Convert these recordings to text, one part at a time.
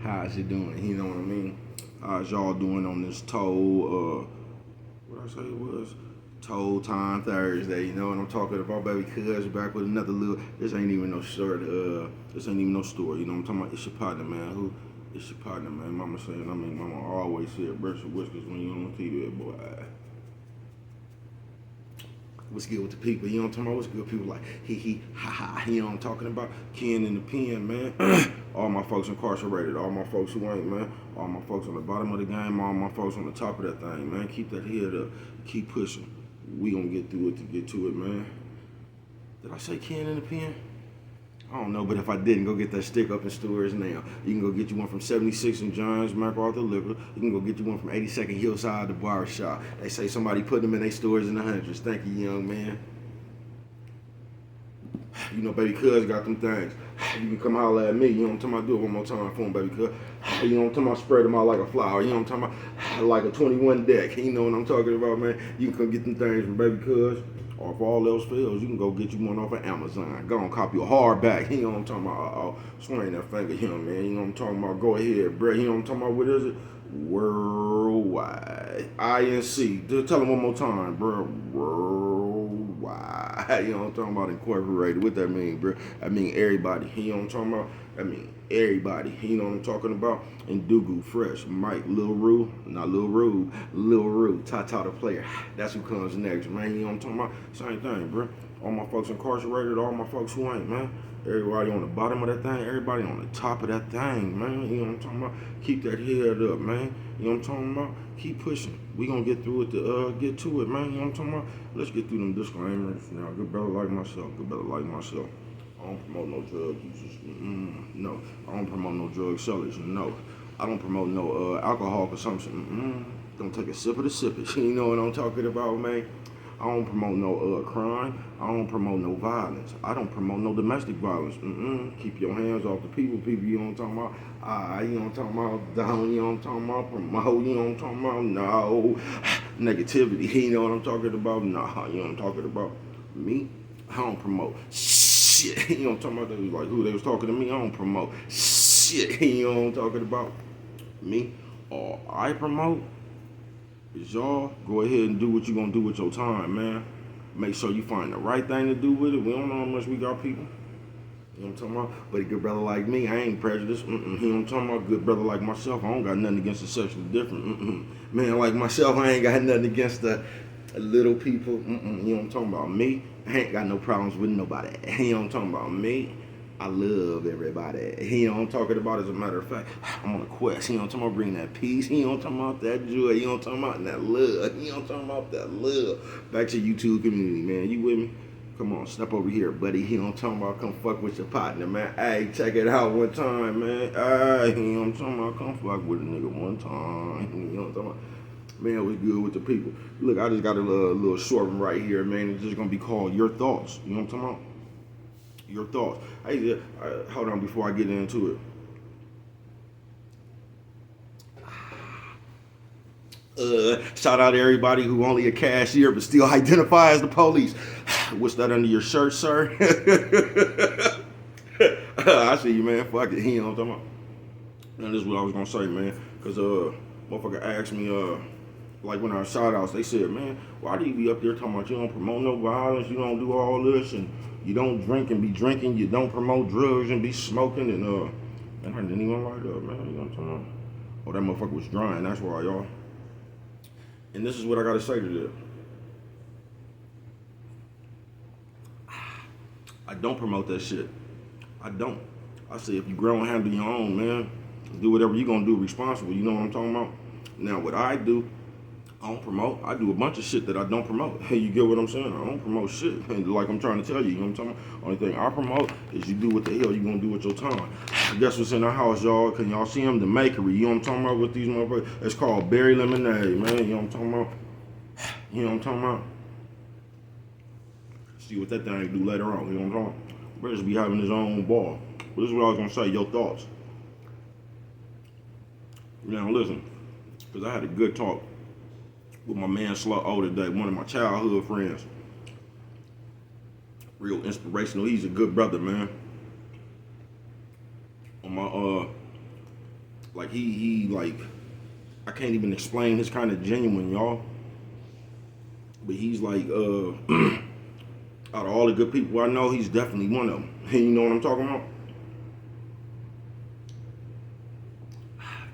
how's it doing? You know what I mean? How's y'all doing on this Toll, what I say it was? Toll Time Thursday, you know what I'm talking about, baby? Cuz back with another little, this ain't even no short, this ain't even no story, you know what I'm talking about? It's your partner, man. It's your partner, man. Mama saying, mama always said, brush your whiskers when you on TV, boy. What's good with the people? You know what I'm talking about? What's good? People like he, ha ha. You know what I'm talking about? Ken in the pen, man. All my folks incarcerated. All my folks who ain't, man. All my folks on the bottom of the game. All my folks on the top of that thing, man. Keep that head up. Keep pushing. We gonna get through it to get to it, man. Did I say Ken in the pen? I don't know, but if I didn't, go get that stick up in stores now. You can go get you one from 76 and John's, MacArthur Liquor. You can go get you one from 82nd Hillside, the bar shop. They say somebody put them in their stores in the hundreds. Thank you, young man. You know, baby cuz got them things. You can come holler at me. You know what I'm talking about? Do it one more time for him, baby cuz. You know what I'm talking about? Spread them out like a flower. You know what I'm talking about? Like a 21 deck. You know what I'm talking about, man? You can come get them things from baby cuz. Or if all else fails, you can go get you one off of Amazon. Go and copy a hardback. You know what I'm talking about? Swing that finger here, man. You know what I'm talking about? Go ahead, bro. You know what I'm talking about? What is it? Worldwide. INC. Just tell them one more time, bro. Worldwide. You know what I'm talking about? Incorporated. What that mean, bro? I mean everybody. You know what I'm talking about? I mean everybody. You know what I'm talking about? And Dugu, Fresh, Mike, Lil Rue, not Lil Rue, Lil Rue, Tata the player. That's who comes next, man. You know what I'm talking about? Same thing, bro. All my folks incarcerated, all my folks who ain't, man. Everybody on the bottom of that thing, everybody on the top of that thing, man. You know what I'm talking about? Keep that head up, man. You know what I'm talking about? Keep pushing. We gonna get through it to get to it, man. You know what I'm talking about? Let's get through them disclaimers. Now, good brother like myself, good brother like myself. I don't promote no drug users. No. I don't promote no drug sellers. No. I don't promote no alcohol consumption. Don't take a sip of the sippage. You know what I'm talking about, man? I don't promote no crime. I don't promote no violence. I don't promote no domestic violence. Keep your hands off the people. People, you know what I'm talking about? You know what I'm talking about? Down, you know what I'm talking about? Promote, you know what I'm talking about? No. Negativity, you know what I'm talking about? Nah, you know what I'm talking about? Me? I don't promote shit. You know what I'm talking about? They was like, who they was talking to me? I don't promote shit. You know what I'm talking about? Me? All I promote is y'all go ahead and do what you gonna do with your time, man. Make sure you find the right thing to do with it. We don't know how much we got people. You know what I'm talking about? But a good brother like me, I ain't prejudiced. You know what I'm talking about? Good brother like myself, I don't got nothing against the sexually different. Man, like myself, I ain't got nothing against the little people. You know what I'm talking about? Me, I ain't got no problems with nobody. You know what I'm talking about? Me, I love everybody. You know what I'm talking about? As a matter of fact, I'm on a quest. You know what I'm talking about? Bring that peace. You know what I'm talking about? That joy. You know what I'm talking about? And that love. You know what I'm talking about? That love. Back to YouTube community, man. You with me? Come on, step over here, buddy. You know what I'm talking about? Come fuck with your partner, man. Hey, check it out one time, man. Hey, you know what I'm talking about? Come fuck with a nigga one time. You know what I'm talking about? Man, it was good with the people. Look, I just got a little short one right here, man. It's just gonna be called Your Thoughts. You know what I'm talking about? Your thoughts. Hey, hold on before I get into it. Shout out to everybody who only a cashier but still identify as the police. What's that under your shirt, sir? I see you, man. Fuck it. You know what I'm talking about? And this is what I was gonna say, man. Cause motherfucker asked me, like when our shout outs, they said, man, why do you be up there talking about you don't promote no violence, you don't do all this, and you don't drink and be drinking, you don't promote drugs and be smoking, and man, I didn't even light up, man. You know what I'm talking about? Oh, that motherfucker was drying, that's why, y'all. And this is what I gotta say to them. I don't promote that shit. I don't. I say if you grow and handle your own, man, do whatever you gonna do responsible. You know what I'm talking about? Now, what I do, I don't promote. I do a bunch of shit that I don't promote. Hey, you get what I'm saying? I don't promote shit. Like I'm trying to tell you, you know what I'm talking about? Only thing I promote is you do what the hell you gonna do with your time. Guess what's in the house, y'all? Can y'all see them? The Makery. You know what I'm talking about with these motherfuckers? It's called Berry Lemonade, man. You know what I'm talking about? You know what I'm talking about? See what that thing do later on. You know what I'm talking about? Brothers be having his own ball. But this is what I was gonna say. Your thoughts. Now listen, because I had a good talk with my man Slug O today, one of my childhood friends. Real inspirational. He's a good brother, man. On my Like he like I can't even explain his kind of genuine, y'all. But he's like out of all the good people I know, he's definitely one of them. You know what I'm talking about?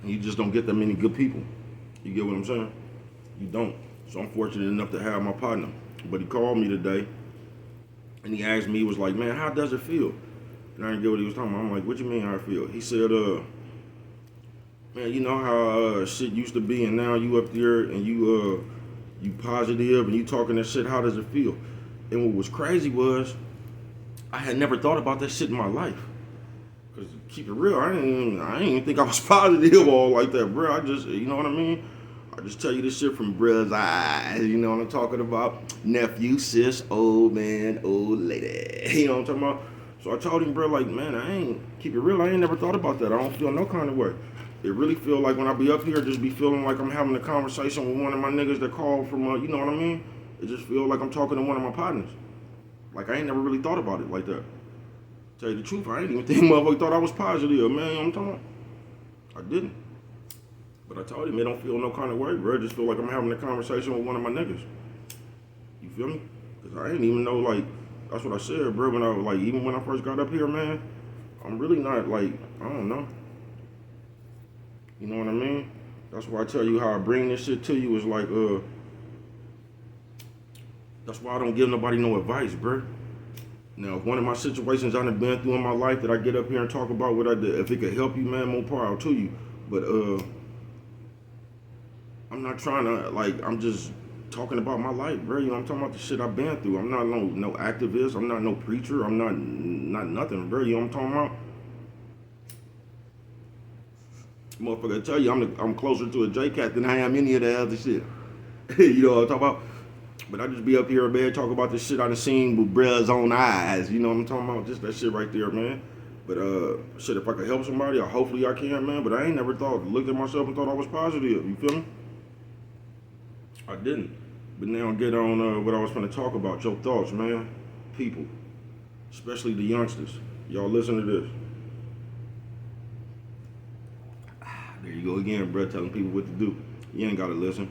You just don't get that many good people. You get what I'm saying? You don't. So I'm fortunate enough to have my partner. But he called me today and he asked me, he was like, man, how does it feel? And I didn't get what he was talking about. I'm like, what you mean how I feel? He said, man, you know how shit used to be and now you up there and you positive and you talking that shit, how does it feel? And what was crazy was I had never thought about that shit in my life. Cause to keep it real, I didn't even think I was positive or like that, bro. I just, you know what I mean? I just tell you this shit from bruh's eyes. You know what I'm talking about? Nephew, sis, old man, old lady. You know what I'm talking about? So I told him, bro, like, man, keep it real, I ain't never thought about that. I don't feel no kind of way. It really feel like when I be up here, just be feeling like I'm having a conversation with one of my niggas that called from, you know what I mean? It just feel like I'm talking to one of my partners. Like, I ain't never really thought about it like that. Tell you the truth, I ain't even think motherfucker thought I was positive, man. You know what I'm talking about? I didn't. But I told him it don't feel no kind of way, bro. I just feel like I'm having a conversation with one of my niggas. You feel me? Because I didn't even know, like, that's what I said, bro. When I was, like, even when I first got up here, man, I'm really not, like, I don't know. You know what I mean? That's why I tell you how I bring this shit to you is like, that's why I don't give nobody no advice, bro. Now, if one of my situations I've been through in my life that I get up here and talk about what I did, if it could help you, man, more power to you. But I'm not trying to, like, I'm just talking about my life, bro. You know, I'm talking about the shit I've been through. I'm not no activist. I'm not no preacher. I'm not nothing, bro. You know what I'm talking about? Motherfucker, I tell you, I'm closer to a J-Cat than I am any of the other shit. You know what I'm talking about? But I just be up here, man, talk about this shit I done seen with bruh's own eyes. You know what I'm talking about? Just that shit right there, man. But shit, if I could help somebody, or hopefully I can, man. But I ain't never looked at myself and thought I was positive. You feel me? I didn't. But now I'll get on what I was gonna talk about. Your thoughts, man. People, especially the youngsters. Y'all listen to this. There you go again, bro, telling people what to do. You ain't gotta listen.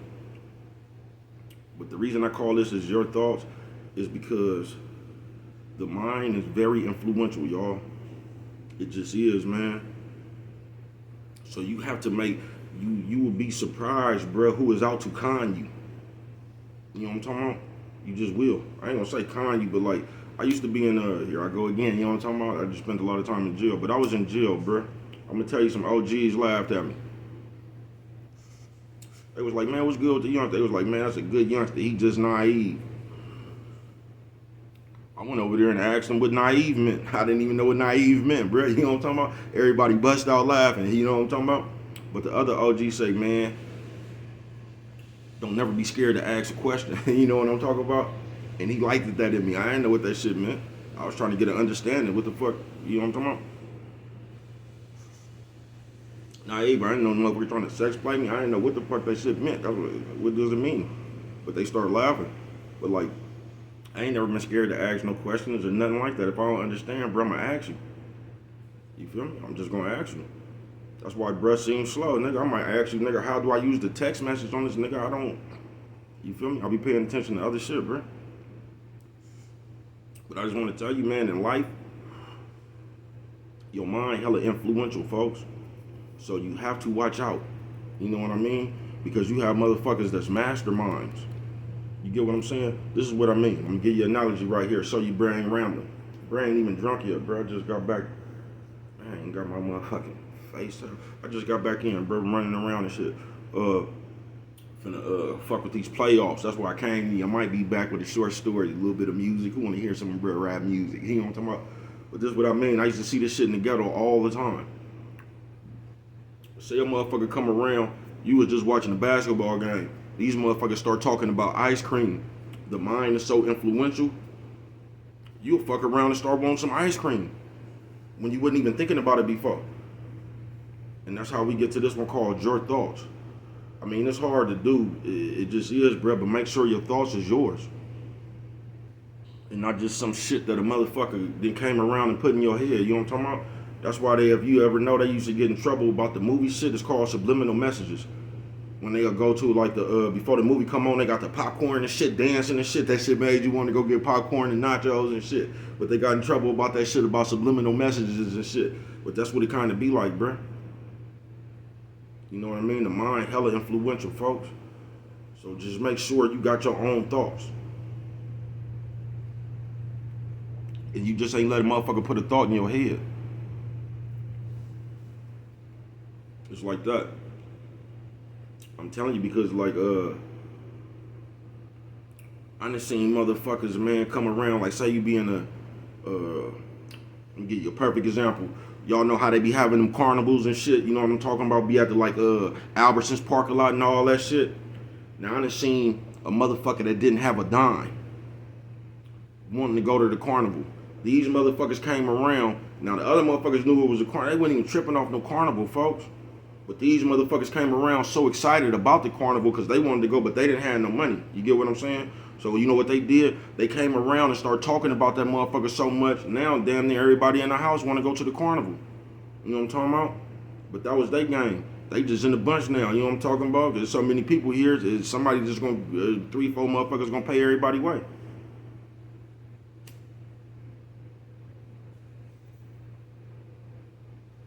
But the reason I call this is your thoughts is because the mind is very influential, y'all. It just is, man. So you have to make, you will be surprised, bro, who is out to con you. You know what I'm talking about? You just will. I ain't gonna say con you, but like, I used to be in, here I go again, you know what I'm talking about? I just spent a lot of time in jail, but I was in jail, bro. I'm gonna tell you, some OGs laughed at me. They was like, man, what's good with the youngster? They was like, man, that's a good youngster. He just naive. I went over there and asked him what naive meant. I didn't even know what naive meant, bro. You know what I'm talking about? Everybody bust out laughing. You know what I'm talking about? But the other OGs say, man, don't never be scared to ask a question. You know what I'm talking about? And he liked that in me. I didn't know what that shit meant. I was trying to get an understanding. What the fuck? You know what I'm talking about? Naive, I didn't know motherfucker trying to sex play me. I didn't know what the fuck that shit meant. That's what does it mean? But they started laughing. But like, I ain't never been scared to ask no questions or nothing like that. If I don't understand, bro, I'ma ask you. You feel me? I'm just gonna ask you. That's why bruh seems slow, nigga. I might ask you, nigga, how do I use the text message on this, nigga? I don't. You feel me? I'll be paying attention to other shit, bro. But I just want to tell you, man, in life, your mind hella influential, folks. So you have to watch out. You know what I mean? Because you have motherfuckers that's masterminds. You get what I'm saying? This is what I mean. I'm gonna give you an analogy right here. So your brain rambling. Brain ain't even drunk yet, bro. I just got back. I ain't got my motherfucking face up. I just got back in, bro. Running around and shit. Finna fuck with these playoffs. That's why I came here. I might be back with a short story, a little bit of music. Who wanna hear some bro rap music? You know what I'm talking about? But this is what I mean. I used to see this shit in the ghetto all the time. Say a motherfucker come around, you was just watching a basketball game. These motherfuckers start talking about ice cream. The mind is so influential, you'll fuck around and start wanting some ice cream when you wasn't even thinking about it before. And that's how we get to this one called Your Thoughts. I mean, it's hard to do. It just is, bro, but make sure your thoughts is yours. And not just some shit that a motherfucker then came around and put in your head. You know what I'm talking about? That's why they, if you ever know, they used to get in trouble about the movie shit. It's called subliminal messages. When they'll go to like the before the movie come on, they got the popcorn and shit, dancing and shit. That shit made you want to go get popcorn and nachos and shit. But they got in trouble about that shit about subliminal messages and shit. But that's what it kind of be like, bruh. You know what I mean? The mind hella influential, folks. So just make sure you got your own thoughts. And you just ain't let a motherfucker put a thought in your head. It's like that. I'm telling you, because like I done seen motherfuckers, man, come around, like say you be in a let me give you a perfect example. Y'all know how they be having them carnivals and shit, you know what I'm talking about? Be at the like Albertsons parking lot and all that shit. Now I done seen a motherfucker that didn't have a dime wanting to go to the carnival. These motherfuckers came around. Now the other motherfuckers knew it was a carnival. They wasn't even tripping off no carnival, folks. But these motherfuckers came around so excited about the carnival because they wanted to go, but they didn't have no money. You get what I'm saying? So you know what they did? They came around and started talking about that motherfucker so much. Now damn near everybody in the house want to go to the carnival. You know what I'm talking about? But that was their game. They just in a bunch now. You know what I'm talking about? There's so many people here. Is somebody just gonna 3-4 motherfuckers gonna pay everybody way?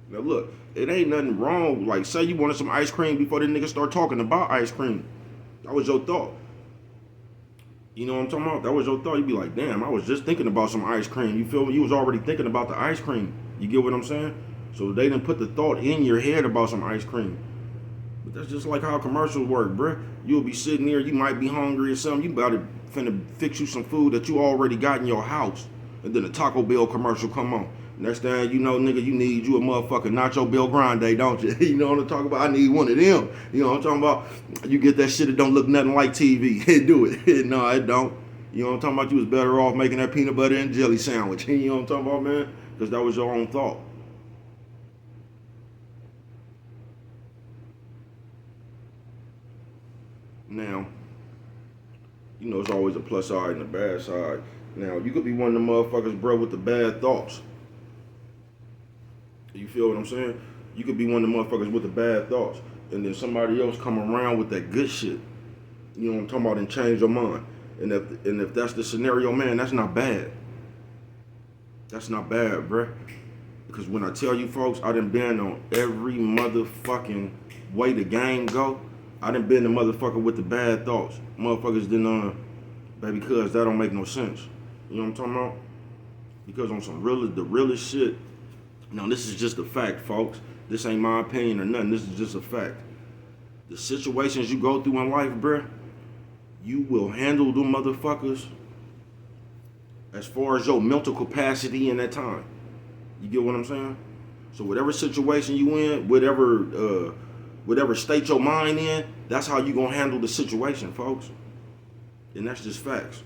Now look, it ain't nothing wrong. Like, say you wanted some ice cream before the niggas start talking about ice cream. That was your thought. You know what I'm talking about? That was your thought. You'd be like, damn, I was just thinking about some ice cream. You feel me? You was already thinking about the ice cream. You get what I'm saying? So they didn't put the thought in your head about some ice cream. But that's just like how commercials work, bruh. You'll be sitting there, you might be hungry or something. You about to finna fix you some food that you already got in your house. And then a Taco Bell commercial come on. Next thing you know, nigga, you need you a motherfucking Nacho Bell Grande, don't you? You know what I'm talking about? I need one of them. You know what I'm talking about? You get that shit that don't look nothing like TV. Do it. No, it don't. You know what I'm talking about? You was better off making that peanut butter and jelly sandwich. You know what I'm talking about, man? Because that was your own thought. Now, you know, it's always a plus side and a bad side. Now, you could be one of the motherfuckers, bro, with the bad thoughts. You feel what I'm saying? You could be one of the motherfuckers with the bad thoughts. And then somebody else come around with that good shit. You know what I'm talking about? And change your mind. And if that's the scenario, man, that's not bad. That's not bad, bruh. Because when I tell you folks, I done been on every motherfucking way the game go. I done been the motherfucker with the bad thoughts. Motherfuckers didn't, baby, cuz that don't make no sense. You know what I'm talking about? Because on some the realest shit. Now this is just a fact, folks. This ain't my opinion or nothing. This is just a fact. The situations you go through in life, bruh, you will handle them motherfuckers as far as your mental capacity in that time. You get what I'm saying? So whatever situation you in, whatever state your mind in, that's how you gonna handle the situation, folks. And that's just facts.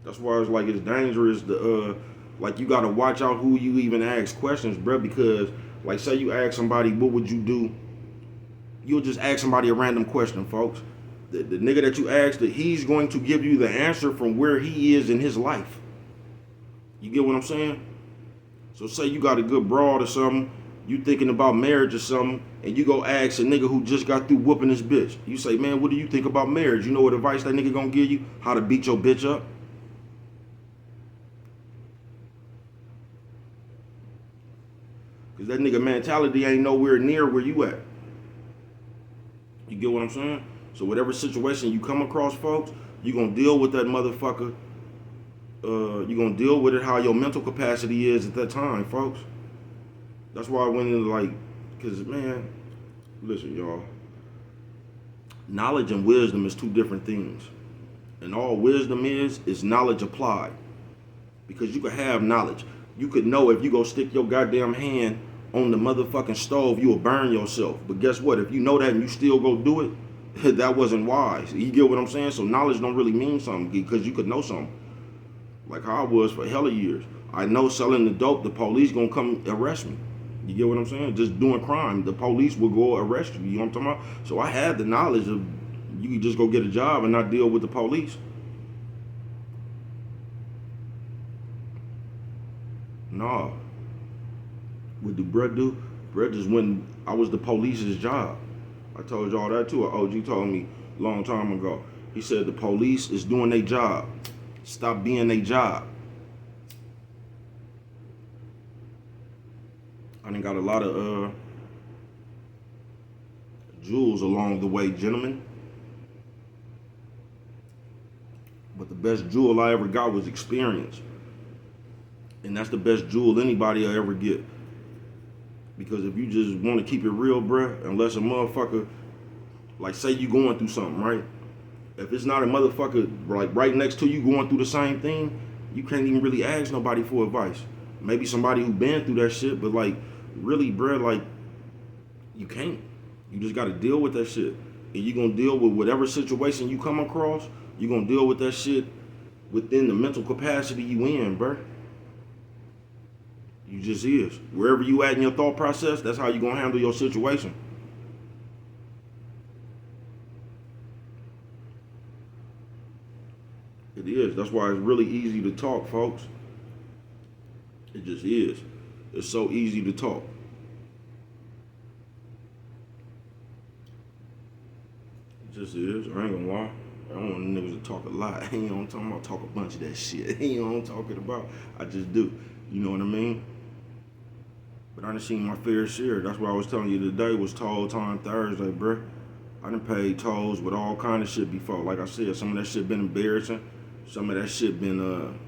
That's why it's like it's dangerous to like you gotta watch out who you even ask questions, bro, because like say you ask somebody what would you do, you'll just ask somebody a random question, folks. The nigga that you asked, that he's going to give you the answer from where he is in his life. You get what I'm saying? So say you got a good broad or something, you thinking about marriage or something, and you go ask a nigga who just got through whooping his bitch. You say, man, what do you think about marriage? You know what advice that nigga gonna give you? How to beat your bitch up? Because that nigga mentality ain't nowhere near where you at. You get what I'm saying? So whatever situation you come across, folks, you gonna deal with that motherfucker. You gonna deal with it how your mental capacity is at that time, folks. That's why I went into like, cause man, listen, y'all. Knowledge and wisdom is two different things. And all wisdom is knowledge applied. Because you could have knowledge. You could know if you go stick your goddamn hand on the motherfucking stove, you will burn yourself. But guess what? If you know that and you still go do it, that wasn't wise. You get what I'm saying? So knowledge don't really mean something because you could know something. Like how I was for hella years. I know selling the dope, the police gonna come arrest me. You get what I'm saying? Just doing crime, the police will go arrest you. You know what I'm talking about? So I had the knowledge of you can just go get a job and not deal with the police. No. What do bruh do? Bruh just when I was the police's job. I told y'all that too. An OG told me a long time ago. He said the police is doing their job. Stop being their job. I done got a lot of jewels along the way, gentlemen. But the best jewel I ever got was experience. And that's the best jewel anybody will ever get. Because if you just want to keep it real, bruh, unless a motherfucker, like say you going through something, right? If it's not a motherfucker like right next to you going through the same thing, you can't even really ask nobody for advice. Maybe somebody who been through that shit, but like really, bruh, like you can't. You just gotta deal with that shit. And you gonna deal with whatever situation you come across, you gonna deal with that shit within the mental capacity you in, bruh. You just is. Wherever you at in your thought process, that's how you gonna handle your situation. It is. That's why it's really easy to talk, folks. It just is. It's so easy to talk. It just is. I ain't gonna lie. I don't want niggas to talk a lot. You know what I'm talking about? Talk a bunch of that shit. You know what I'm talking about? I just do. You know what I mean? But I done seen my fair share. That's what I was telling you today was Toll Time Thursday, bruh. I done paid tolls with all kind of shit before. Like I said, some of that shit been embarrassing. Some of that shit been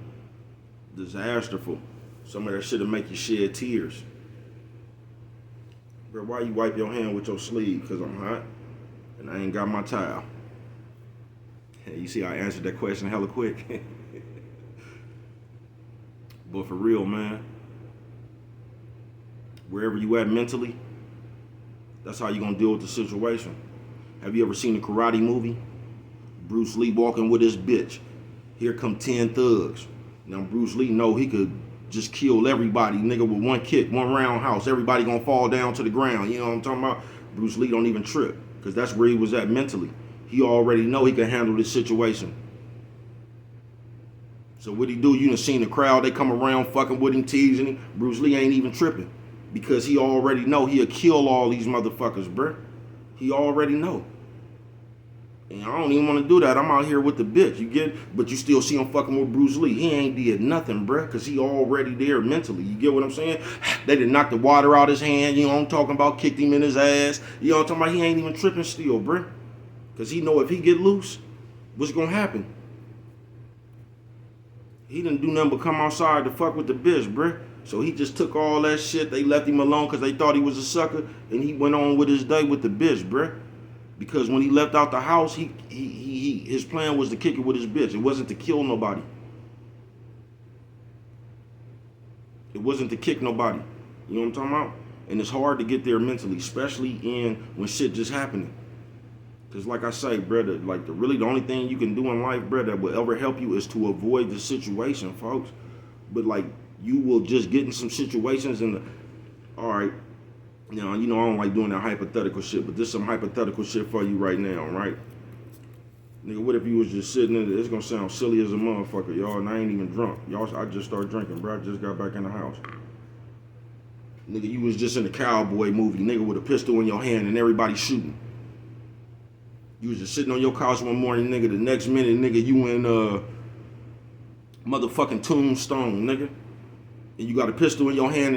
disasterful. Some of that shit'll make you shed tears. Bruh, why you wipe your hand with your sleeve? Because I'm hot and I ain't got my towel. You see I answered that question hella quick. But for real, man, wherever you at mentally, that's how you gonna deal with the situation. Have you ever seen a karate movie? Bruce Lee walking with his bitch. Here come 10 thugs. Now Bruce Lee know he could just kill everybody, nigga, with one kick, one roundhouse. Everybody gonna fall down to the ground. You know what I'm talking about? Bruce Lee don't even trip, because that's where he was at mentally. He already know he can handle this situation. So what he do? You done seen the crowd, they come around fucking with him, teasing him. Bruce Lee ain't even tripping, because he already know he'll kill all these motherfuckers, bruh. He already know. And I don't even want to do that. I'm out here with the bitch, you get it? But you still see him fucking with Bruce Lee. He ain't did nothing, bruh, because he already there mentally. You get what I'm saying? They done knocked the water out his hand, you know what I'm talking about? Kicked him in his ass. You know what I'm talking about? He ain't even tripping still, bruh. Because he know if he get loose, what's going to happen? He didn't do nothing but come outside to fuck with the bitch, bruh. So he just took all that shit. They left him alone because they thought he was a sucker. And he went on with his day with the bitch, bruh. Because when he left out the house, his plan was to kick it with his bitch. It wasn't to kill nobody. It wasn't to kick nobody. You know what I'm talking about? And it's hard to get there mentally, especially when shit just happening. Because like I say, brother, like the only thing you can do in life, brother, that will ever help you is to avoid the situation, folks. But like, you will just get in some situations all right, you know I don't like doing that hypothetical shit, but this is some hypothetical shit for you right now, right? Nigga, what if you was just sitting in there? It's gonna sound silly as a motherfucker, y'all, and I ain't even drunk. Y'all, I just started drinking, bro. I just got back in the house. Nigga, you was just in a cowboy movie, nigga, with a pistol in your hand and everybody shooting. You was just sitting on your couch one morning, nigga. The next minute, nigga, you in motherfucking Tombstone, nigga. And you got a pistol in your hand and